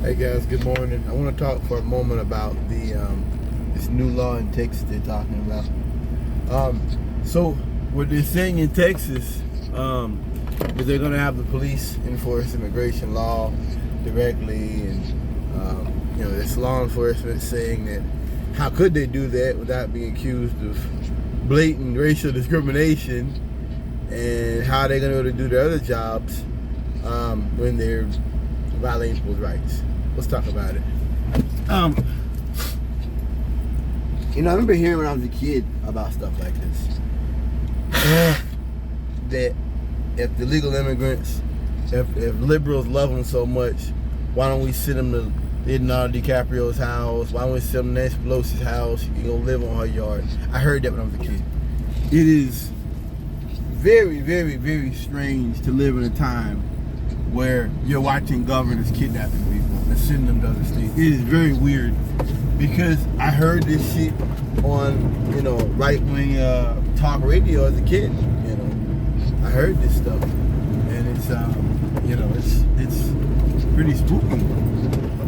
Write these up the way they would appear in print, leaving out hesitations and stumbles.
Hey guys, good morning. I want to talk for a moment about this new law in Texas they're talking about. So what they're saying in Texas is they're going to have the police enforce immigration law directly, and this law enforcement saying that how could they do that without being accused of blatant racial discrimination, and how they're going to be able to do their other jobs when they're violating people's rights. Let's talk about it. I remember hearing when I was a kid about stuff like this. That if the illegal immigrants, if liberals love them so much, why don't we send them to Leonardo DiCaprio's house? Why don't we send them to Nancy Pelosi's house? You can go live on her yard. I heard that when I was a kid. It is very, very, very strange to live in a time where you're watching governors kidnapping people and sending them to other states. It is very weird because I heard this shit on, right-wing talk radio as a kid. I heard this stuff, and it's pretty spooky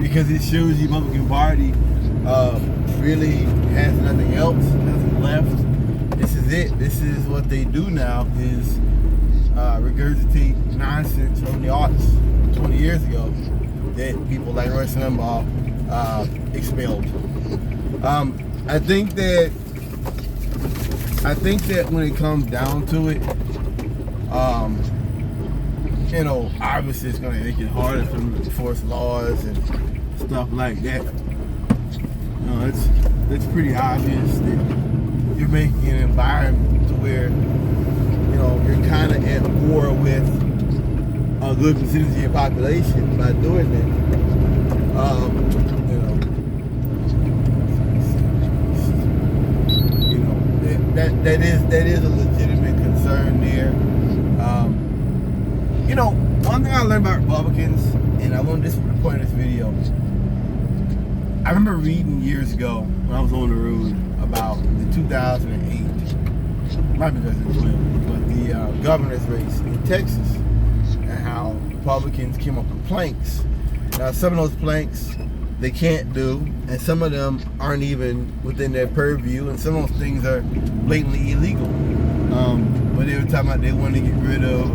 because it shows the Republican Party really has nothing else, nothing left. This is it. This is what they do now is regurgitate nonsense from the arts 20 years ago that people like Rush Limbaugh expelled. I think that when it comes down to it, obviously it's going to make it harder for them to enforce laws and stuff like that. It's pretty obvious that you're making an environment to where you're kind of at war with a good percentage of your population by doing that is a legitimate concern there. One thing I learned about Republicans, and I want this to the point of this video. I remember reading years ago when I was on the road about the 2008, might be 2012, but the governor's race in Texas, and how Republicans came up with planks. Now, some of those planks they can't do, and some of them aren't even within their purview, and some of those things are blatantly illegal. But they were talking about they wanted to get rid of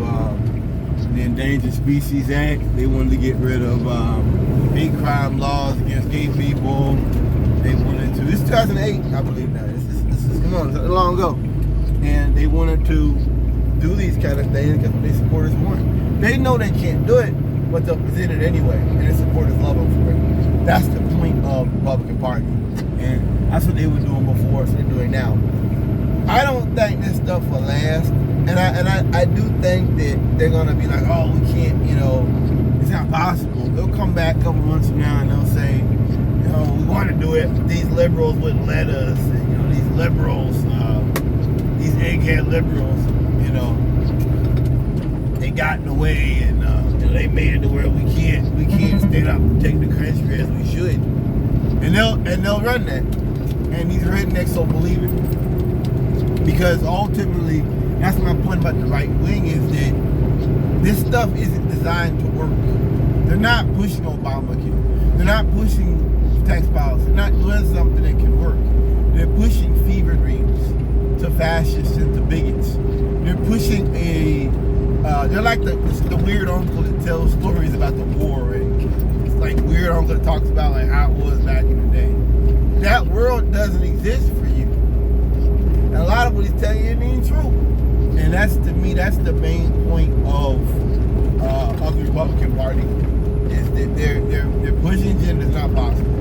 the Endangered Species Act. They wanted to get rid of hate crime laws against gay people. They wanted to. This is 2008, I believe now. This is come on, it's long ago. And they wanted to do these kind of things because their supporters want. They know they can't do it, but they'll present it anyway, and their supporters love them for it. That's the point of the Republican Party, and that's what they were doing before, so they're doing now. I don't think this stuff will last, and I do think that they're gonna be like, oh, we can't, it's not possible. They'll come back a couple months from now and they'll say, we want to do it, but these liberals wouldn't let us. And, these liberals, these egghead liberals, they got in the way, and they made it to where we can't stand up and protect the country as we should. And they'll run that, and these rednecks will believe it. Because ultimately, that's my point about the right wing is that this stuff isn't designed to work. They're not pushing Obamacare. They're not pushing tax policy. They're not doing something that can work. They're pushing fever dreams to fascists and to bigots. They're pushing they're like the weird uncle that tells stories about the war, and it's like weird uncle that talks about like how it was back in the day. That world doesn't exist for you. And a lot of what he's telling you ain't true. And that's, to me, that's the main point of the Republican Party, is that they're pushing agendas not possible.